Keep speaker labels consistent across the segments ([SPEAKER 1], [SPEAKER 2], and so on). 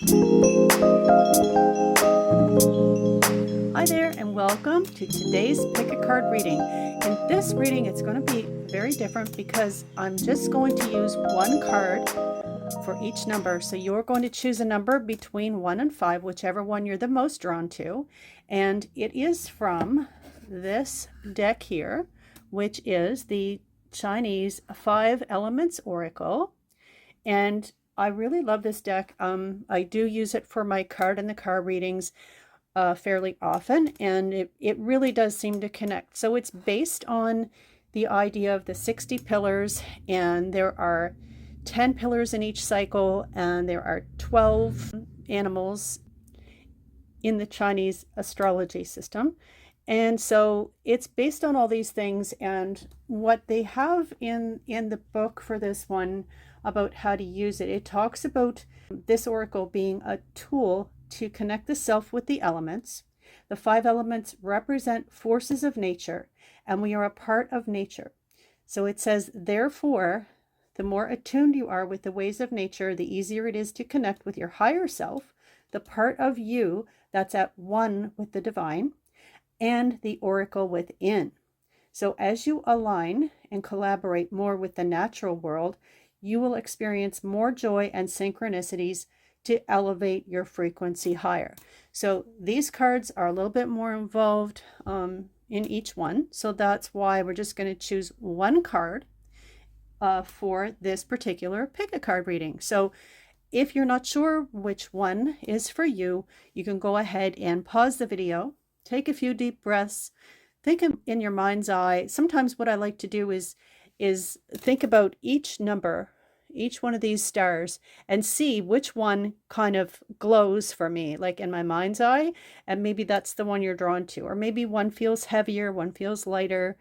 [SPEAKER 1] Hi there, and welcome to today's Pick a Card reading. In this reading, it's going to be very different because I'm just going to use one card for each number. So you're going to choose a number between 1 and 5, whichever one you're the most drawn to. And it is from this deck here, which is the Chinese 5 Elements Oracle. And I really love this deck. I do use it for my card in the car readings fairly often, and it really does seem to connect. So it's based on the idea of the 60 pillars, and there are 10 pillars in each cycle, and there are 12 animals in the Chinese astrology system. And so it's based on all these things, and what they have in the book for this one about how to use it, it talks about this oracle being a tool to connect the self with the elements. The 5 elements represent forces of nature, and we are a part of nature. So it says, therefore, the more attuned you are with the ways of nature, the easier it is to connect with your higher self, the part of you that's at one with the divine, and the oracle within. So as you align and collaborate more with the natural world, you will experience more joy and synchronicities to elevate your frequency higher. So these cards are a little bit more involved in each one. So that's why we're just going to choose one card for this particular pick a card reading. So if you're not sure which one is for you, you can go ahead and pause the video, take a few deep breaths, think in your mind's eye. Sometimes what I like to do is think about each number, each one of these stars, and see which one kind of glows for me, like in my mind's eye, and maybe that's the one you're drawn to, or maybe one feels heavier, one feels lighter,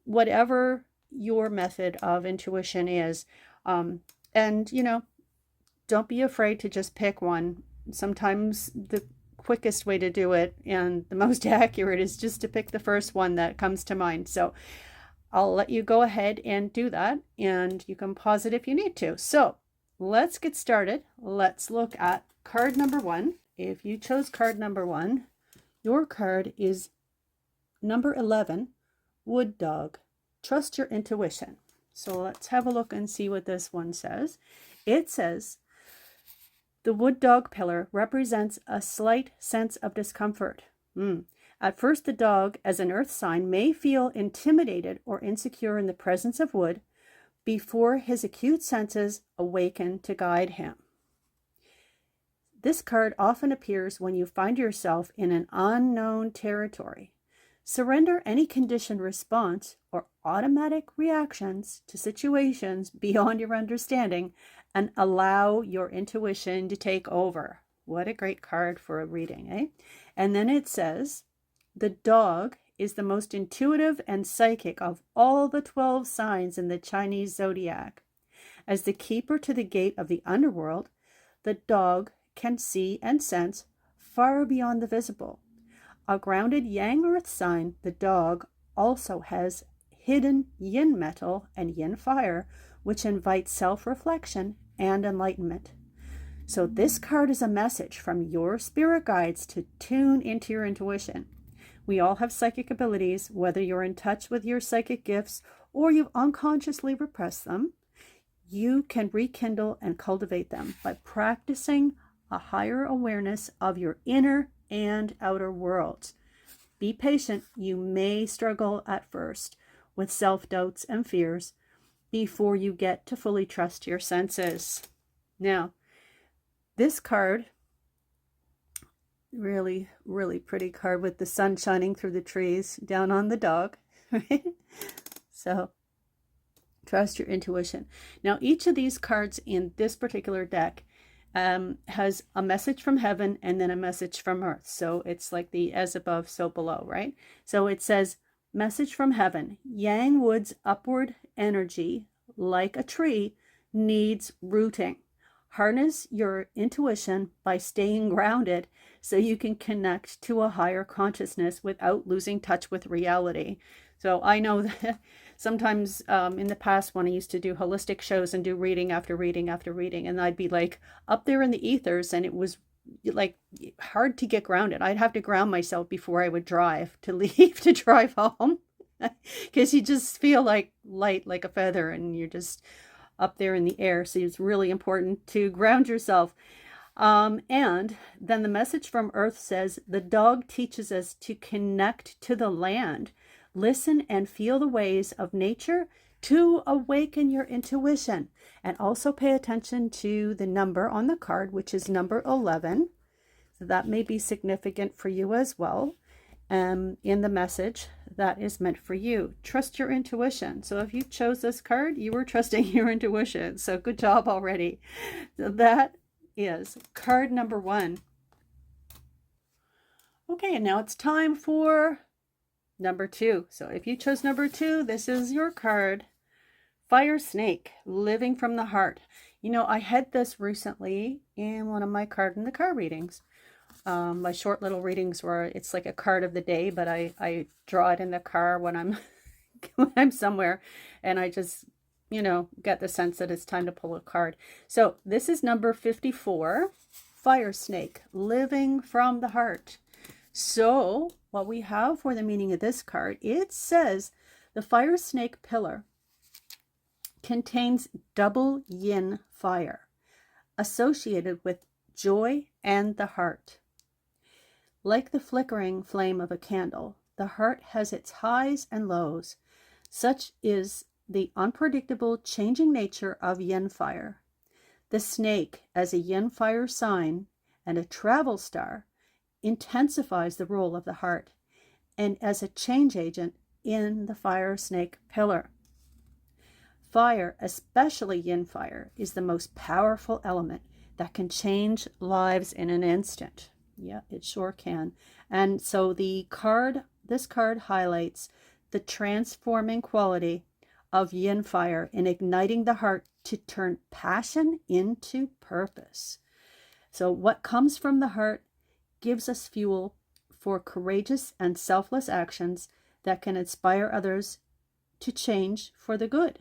[SPEAKER 1] whatever your method of intuition is. And don't be afraid to just pick one. Sometimes the quickest way to do it and the most accurate is just to pick the first one that comes to mind. So I'll let you go ahead and do that, and you can pause it if you need to. So let's get started. Let's look at card number 1. If you chose card number 1, your card is number 11, Wood Dog. Trust your intuition. So let's have a look and see what this one says. It says, the wood dog pillar represents a slight sense of discomfort. At first, the dog, as an earth sign, may feel intimidated or insecure in the presence of wood before his acute senses awaken to guide him. This card often appears when you find yourself in an unknown territory. Surrender any conditioned response or automatic reactions to situations beyond your understanding and allow your intuition to take over. What a great card for a reading, eh? And then it says, the dog is the most intuitive and psychic of all the 12 signs in the Chinese zodiac. As the keeper to the gate of the underworld, the dog can see and sense far beyond the visible. A grounded yang earth sign, the dog also has hidden yin metal and yin fire, which invites self-reflection and enlightenment. So this card is a message from your spirit guides to tune into your intuition. We all have psychic abilities, whether you're in touch with your psychic gifts or you've unconsciously repressed them. You can rekindle and cultivate them by practicing a higher awareness of your inner and outer worlds. Be patient. You may struggle at first with self-doubts and fears before you get to fully trust your senses. Now, this card, really, really pretty card with the sun shining through the trees down on the dog. Right? So trust your intuition. Now, each of these cards in this particular deck has a message from heaven and then a message from earth. So it's like the as above, so below, right? So it says, message from heaven, Yang Wood's upward energy, like a tree, needs rooting. Harness your intuition by staying grounded so you can connect to a higher consciousness without losing touch with reality. So I know that sometimes in the past when I used to do holistic shows and do reading after reading after reading, and I'd be like up there in the ethers, and it was like hard to get grounded. I'd have to ground myself before I would drive to leave to drive home because you just feel like light like a feather and you're just up there in the air. So it's really important to ground yourself. And then the message from Earth says, the dog teaches us to connect to the land, listen and feel the ways of nature to awaken your intuition. And also pay attention to the number on the card, which is number 11. So that may be significant for you as well. In the message that is meant for you. Trust your intuition. So if you chose this card, you were trusting your intuition. So good job already. So that is card number 1. Okay, and now it's time for number 2. So if you chose number 2, this is your card. Fire Snake, Living from the Heart. You know, I had this recently in one of my card in the car readings. My short little readings where it's like a card of the day, but I draw it in the car when I'm when I'm somewhere, and I just, you know, get the sense that it's time to pull a card. So this is number 54, Fire Snake, Living from the Heart. So what we have for the meaning of this card, it says the fire snake pillar contains double yin fire associated with joy and the heart. Like the flickering flame of a candle, the heart has its highs and lows. Such is the unpredictable, changing nature of yin fire. The snake, as a yin fire sign and a travel star, intensifies the role of the heart, and as a change agent in the fire snake pillar. Fire, especially yin fire, is the most powerful element that can change lives in an instant. Yeah, it sure can. And so this card highlights the transforming quality of yin fire in igniting the heart to turn passion into purpose. So what comes from the heart gives us fuel for courageous and selfless actions that can inspire others to change for the good.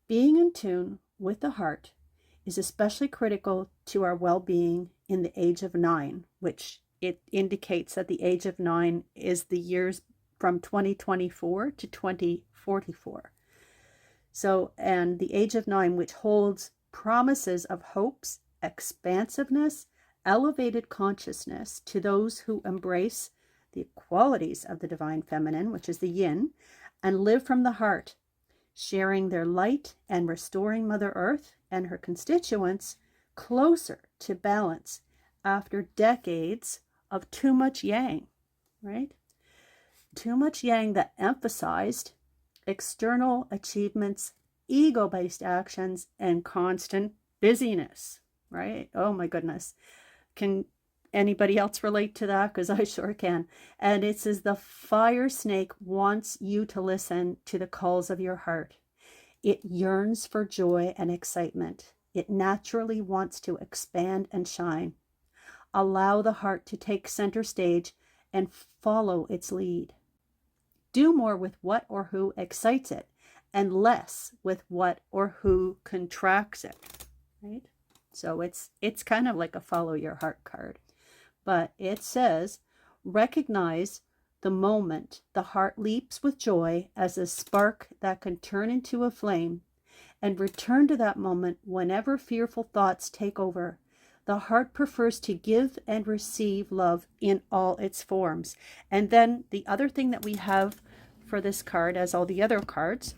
[SPEAKER 1] Being in tune with the heart is especially critical to our well-being in the age of 9, which it indicates that the age of 9 is the years from 2024 to 2044. So, and the age of 9, which holds promises of hopes, expansiveness, elevated consciousness to those who embrace the qualities of the divine feminine, which is the yin, and live from the heart, sharing their light and restoring Mother Earth and her constituents closer to balance after decades of too much yang, right? Too much yang that emphasized external achievements, ego-based actions, and constant busyness, right? Oh my goodness. Can anybody else relate to that? Because I sure can. And it says the fire snake wants you to listen to the calls of your heart. It yearns for joy and excitement. It naturally wants to expand and shine. Allow the heart to take center stage and follow its lead. Do more with what or who excites it and less with what or who contracts it, right? So it's kind of like a follow your heart card. But it says, recognize the moment the heart leaps with joy as a spark that can turn into a flame, and return to that moment whenever fearful thoughts take over. The heart prefers to give and receive love in all its forms. And then the other thing that we have for this card, as all the other cards,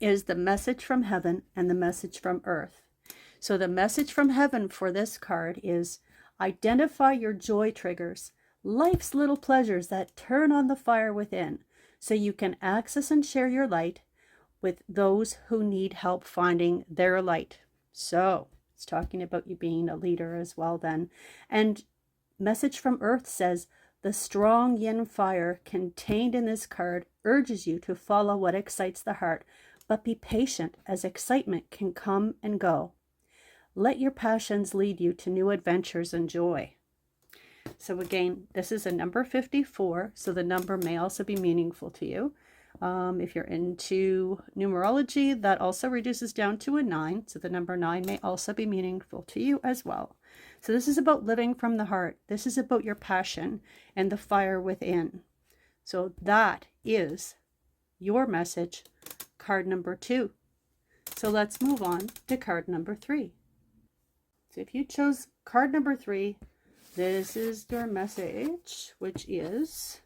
[SPEAKER 1] is the message from heaven and the message from earth. So the message from heaven for this card is, identify your joy triggers, life's little pleasures that turn on the fire within, so you can access and share your light with those who need help finding their light. So it's talking about you being a leader as well then. And message from earth says, the strong yin fire contained in this card urges you to follow what excites the heart, but be patient as excitement can come and go. Let your passions lead you to new adventures and joy. So again, this is a number 54, so the number may also be meaningful to you. If you're into numerology, that also reduces down to a 9. So the number 9 may also be meaningful to you as well. So this is about living from the heart. This is about your passion and the fire within. So that is your message, card number 2. So let's move on to card number 3. So if you chose card number 3, this is your message, which is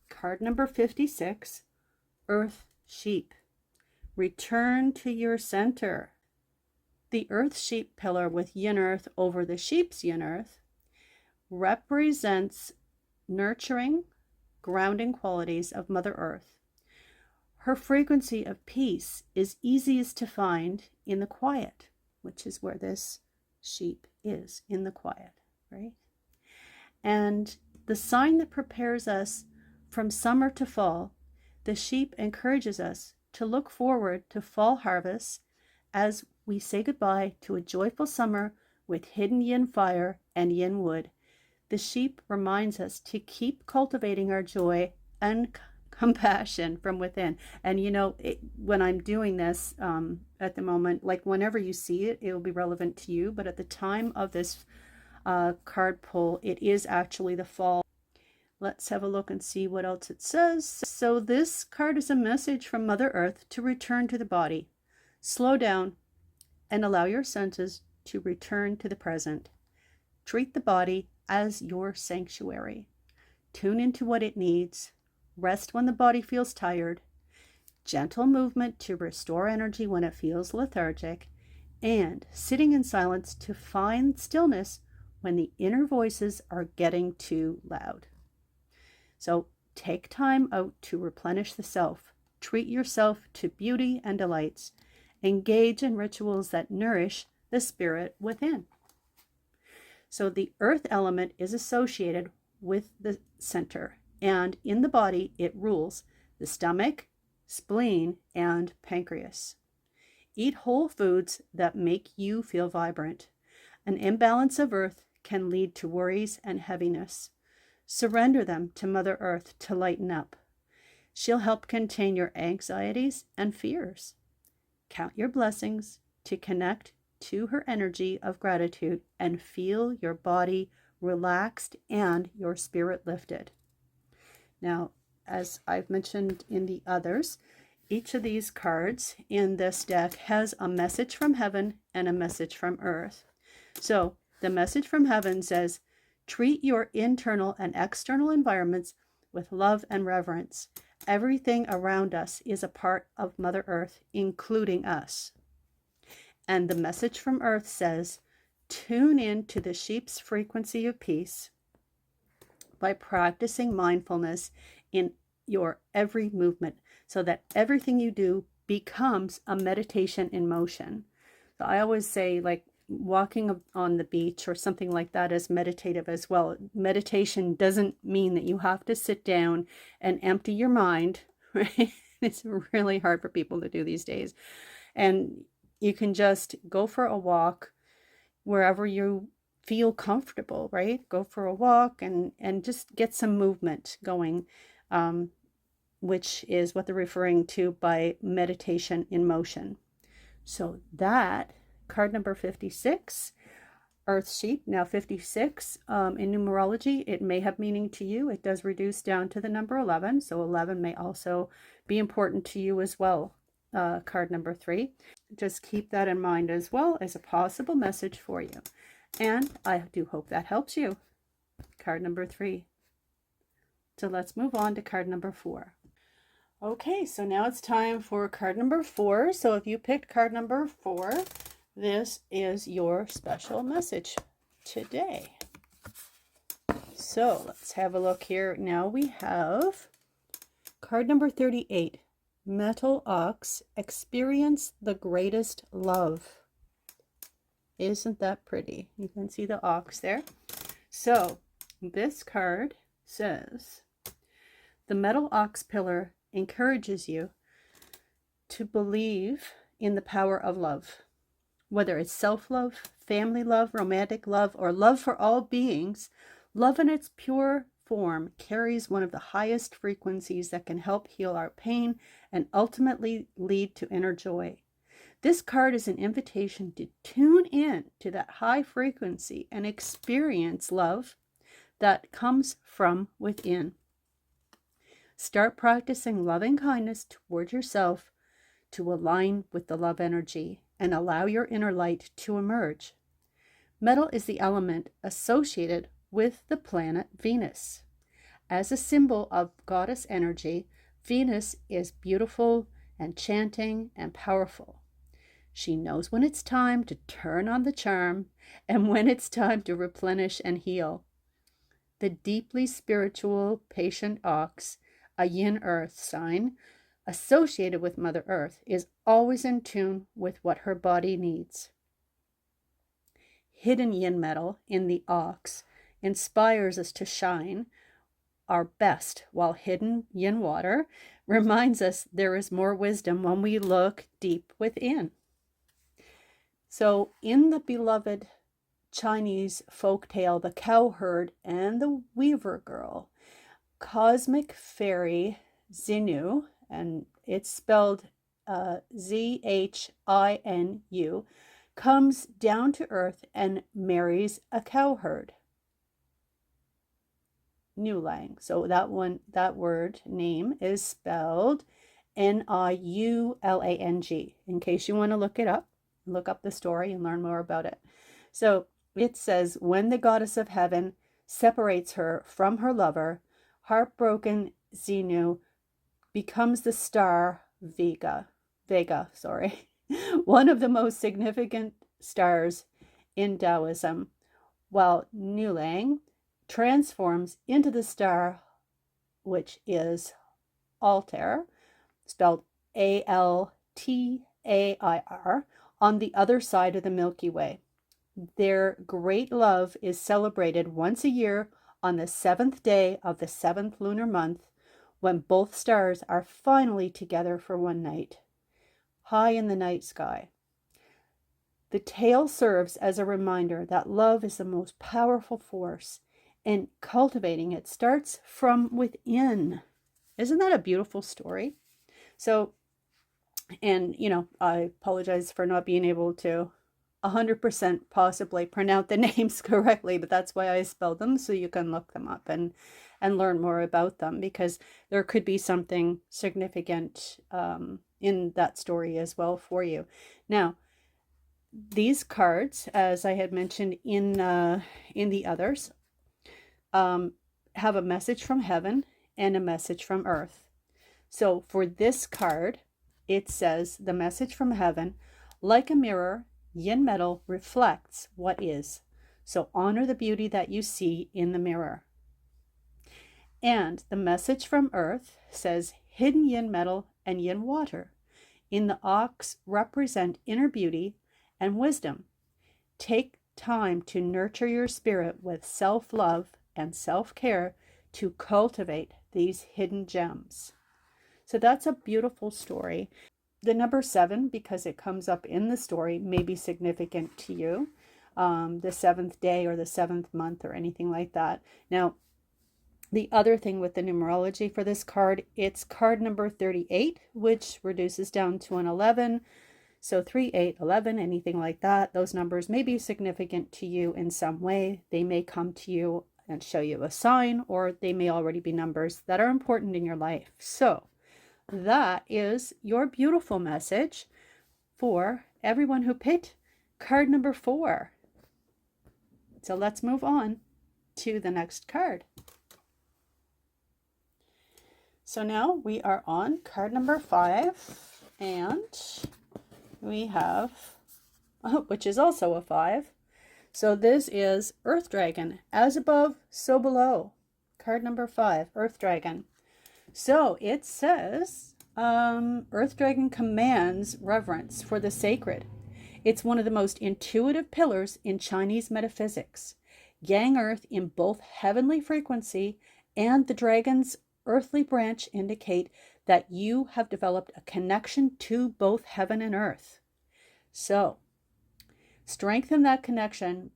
[SPEAKER 1] card number 56, Earth Sheep. Return to your center. The Earth Sheep pillar with yin earth over the sheep's yin earth represents nurturing, grounding qualities of Mother Earth. Her frequency of peace is easiest to find in the quiet, which is where this sheep is, in the quiet, right? And the sign that prepares us from summer to fall, the sheep encourages us to look forward to fall harvests as we say goodbye to a joyful summer with hidden yin fire and yin wood. The sheep reminds us to keep cultivating our joy and compassion from within. And you know, when I'm doing this at the moment, like whenever you see it, it will be relevant to you. But at the time of this card pull, it is actually the fall. Let's have a look and see what else it says. So this card is a message from Mother Earth to return to the body. Slow down and allow your senses to return to the present. Treat the body as your sanctuary. Tune into what it needs. Rest when the body feels tired. Gentle movement to restore energy when it feels lethargic. And sitting in silence to find stillness when the inner voices are getting too loud. So take time out to replenish the self. Treat yourself to beauty and delights. Engage in rituals that nourish the spirit within. So the earth element is associated with the center, and in the body it rules the stomach, spleen, and pancreas. Eat whole foods that make you feel vibrant. An imbalance of earth can lead to worries and heaviness. Surrender them to Mother Earth to lighten up. She'll help contain your anxieties and fears. Count your blessings to connect to her energy of gratitude and feel your body relaxed and your spirit lifted. Now, as I've mentioned in the others, each of these cards in this deck has a message from heaven and a message from earth. So the message from heaven says, treat your internal and external environments with love and reverence. Everything around us is a part of Mother Earth, including us. And the message from earth says, tune in to the sheep's frequency of peace by practicing mindfulness in your every movement so that everything you do becomes a meditation in motion. So I always say, like, walking on the beach or something like that is meditative as well. Meditation doesn't mean that you have to sit down and empty your mind, right? It's really hard for people to do these days. And you can just go for a walk wherever you feel comfortable, right? Go for a walk and just get some movement going, which is what they're referring to by meditation in motion. So that card number 56, Earth Sheep. Now 56 in numerology, it may have meaning to you. It does reduce down to the number 11. So 11 may also be important to you as well. Card number 3. Just keep that in mind as well as a possible message for you. And I do hope that helps you. Card number 3. So let's move on to card number 4. Okay, so now it's time for card number 4. So if you picked card number 4, this is your special message today. So let's have a look here. Now we have card number 38. Metal Ox, experience the greatest love. Isn't that pretty? You can see the ox there. So this card says, the metal ox pillar encourages you to believe in the power of love. Whether it's self-love, family love, romantic love, or love for all beings, love in its pure form carries one of the highest frequencies that can help heal our pain and ultimately lead to inner joy. This card is an invitation to tune in to that high frequency and experience love that comes from within. Start practicing loving kindness toward yourself to align with the love energy and allow your inner light to emerge. Metal is the element associated with the planet Venus. As a symbol of goddess energy, Venus is beautiful, enchanting, and powerful. She knows when it's time to turn on the charm and when it's time to replenish and heal. The deeply spiritual, patient ox, a yin earth sign, associated with Mother Earth, is always in tune with what her body needs. Hidden yin metal in the ox inspires us to shine our best, while hidden yin water reminds us there is more wisdom when we look deep within. So in the beloved Chinese folk tale, The Cowherd and the Weaver Girl, cosmic fairy Xinu, and it's spelled Zhinu, comes down to earth and marries a cowherd, Niulang. So that word name is spelled Niulang, in case you want to look it up, look up the story and learn more about it. So it says, when the goddess of heaven separates her from her lover, heartbroken Xinu becomes the star Vega, one of the most significant stars in Taoism, while Niulang transforms into the star, which is Altair, spelled Altair, on the other side of the Milky Way. Their great love is celebrated once a year on the 7th day of the 7th lunar month, when both stars are finally together for one night, high in the night sky. The tale serves as a reminder that love is the most powerful force, and cultivating it starts from within. Isn't that a beautiful story? So, and I apologize for not being able to 100% possibly pronounce the names correctly, but that's why I spelled them, so you can look them up and learn more about them, because there could be something significant in that story as well for you. Now, these cards, as I had mentioned in the others, have a message from heaven and a message from earth. So for this card, it says, the message from heaven: like a mirror, yin metal reflects what is. So honor the beauty that you see in the mirror. And the message from earth says, hidden yin metal and yin water in the ox represent inner beauty and wisdom. Take time to nurture your spirit with self-love and self-care to cultivate these hidden gems. So that's a beautiful story. The number 7, because it comes up in the story, may be significant to you. The 7th day or the 7th month or anything like that. Now, the other thing with the numerology for this card, it's card number 38, which reduces down to an 11. So 3, 8, 11, anything like that. Those numbers may be significant to you in some way. They may come to you and show you a sign, or they may already be numbers that are important in your life. So that is your beautiful message for everyone who picked card number 4. So let's move on to the next card. So now we are on card number 5, and we have, which is also a 5. So this is Earth Dragon, as above, so below. Card number 5, Earth Dragon. So it says, Earth Dragon commands reverence for the sacred. It's one of the most intuitive pillars in Chinese metaphysics. Yang Earth in both heavenly frequency and the dragon's earthly branch indicate that you have developed a connection to both heaven and earth. So, strengthen that connection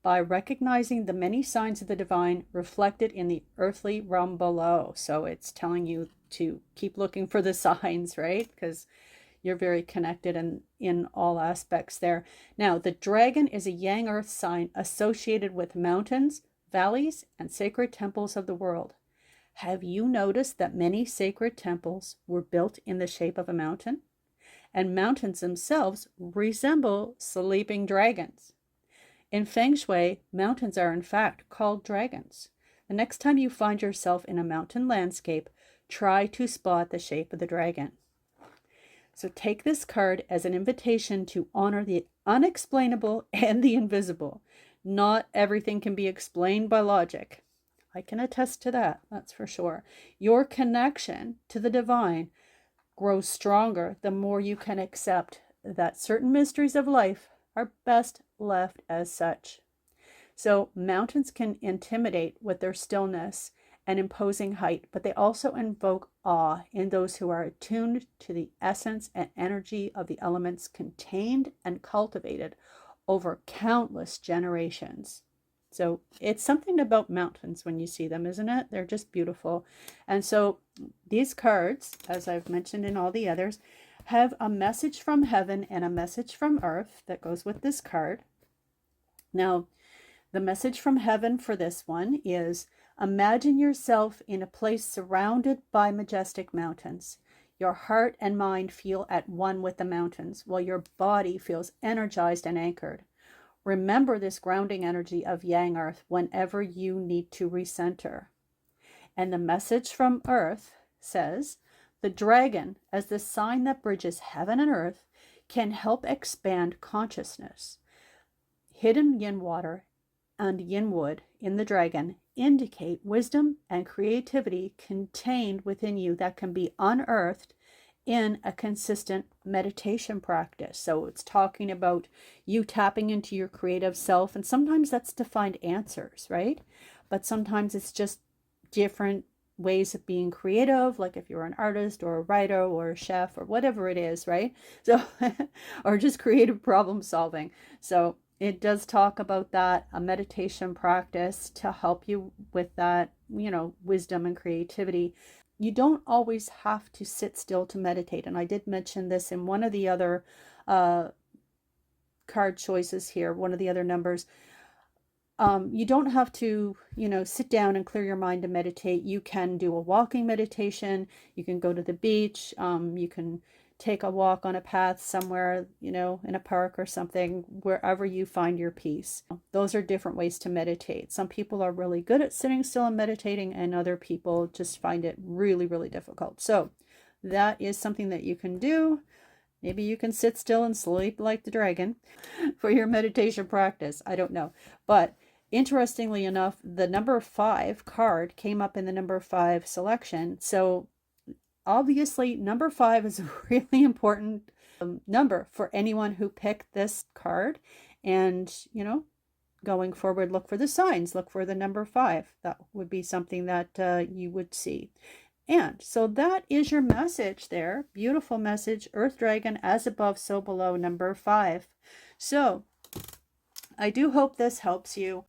[SPEAKER 1] by recognizing the many signs of the divine reflected in the earthly realm below. So it's telling you to keep looking for the signs, right? Because you're very connected in all aspects there. Now, the dragon is a yang earth sign associated with mountains, valleys, and sacred temples of the world. Have you noticed that many sacred temples were built in the shape of a mountain? And mountains themselves resemble sleeping dragons. In Feng Shui, mountains are in fact called dragons. The next time you find yourself in a mountain landscape, try to spot the shape of the dragon. So take this card as an invitation to honor the unexplainable and the invisible. Not everything can be explained by logic. I can attest to that, that's for sure. Your connection to the divine grows stronger the more you can accept that certain mysteries of life are best left as such. So mountains can intimidate with their stillness and imposing height, but they also invoke awe in those who are attuned to the essence and energy of the elements contained and cultivated over countless generations. So it's something about mountains when you see them, isn't it? They're just beautiful. And so these cards, as I've mentioned in all the others, have a message from heaven and a message from earth that goes with this card. Now, the message from heaven for this one is, imagine yourself in a place surrounded by majestic mountains. Your heart and mind feel at one with the mountains, while your body feels energized and anchored. Remember this grounding energy of Yang Earth whenever you need to recenter. And the message from Earth says, the dragon, as the sign that bridges heaven and earth, can help expand consciousness. Hidden yin water and yin wood in the dragon indicate wisdom and creativity contained within you that can be unearthed in a consistent meditation practice. So it's talking about you tapping into your creative self, and sometimes that's to find answers, right? But sometimes it's just different ways of being creative, like if you're an artist or a writer or a chef or whatever it is, right? So or just creative problem solving. So it does talk about that, a meditation practice to help you with that, wisdom and creativity. You don't always have to sit still to meditate. And I did mention this in one of the other card choices here, one of the other numbers. You don't have to, sit down and clear your mind to meditate. You can do a walking meditation. You can go to the beach. You can take a walk on a path somewhere, in a park or something, wherever you find your peace. Those are different ways to meditate. Some people are really good at sitting still and meditating, and other people just find it really, really difficult. So that is something that you can do. Maybe you can sit still and sleep like the dragon for your meditation practice. I don't know. But interestingly enough, the number 5 card came up in the number 5 selection. So obviously, number 5 is a really important number for anyone who picked this card. And, going forward, look for the signs. Look for the number 5. That would be something that you would see. And so that is your message there. Beautiful message. Earth Dragon, as above, so below, number 5. So I do hope this helps you.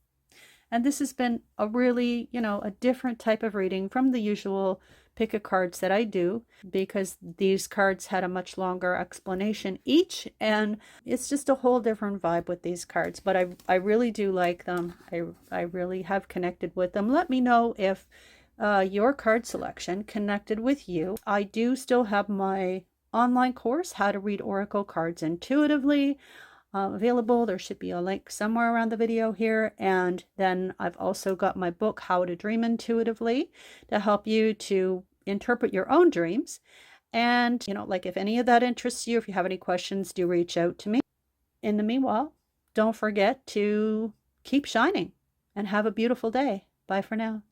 [SPEAKER 1] And this has been a really, a different type of reading from the usual pick of cards that I do, because these cards had a much longer explanation each, and it's just a whole different vibe with these cards. But I really do like them. I really have connected with them. Let me know if your card selection connected with you. I do still have my online course, How to Read Oracle Cards Intuitively, available. There should be a link somewhere around the video here. And then I've also got my book, How to Dream Intuitively, to help you to interpret your own dreams. And, if any of that interests you, if you have any questions, do reach out to me. In the meanwhile, don't forget to keep shining and have a beautiful day. Bye for now.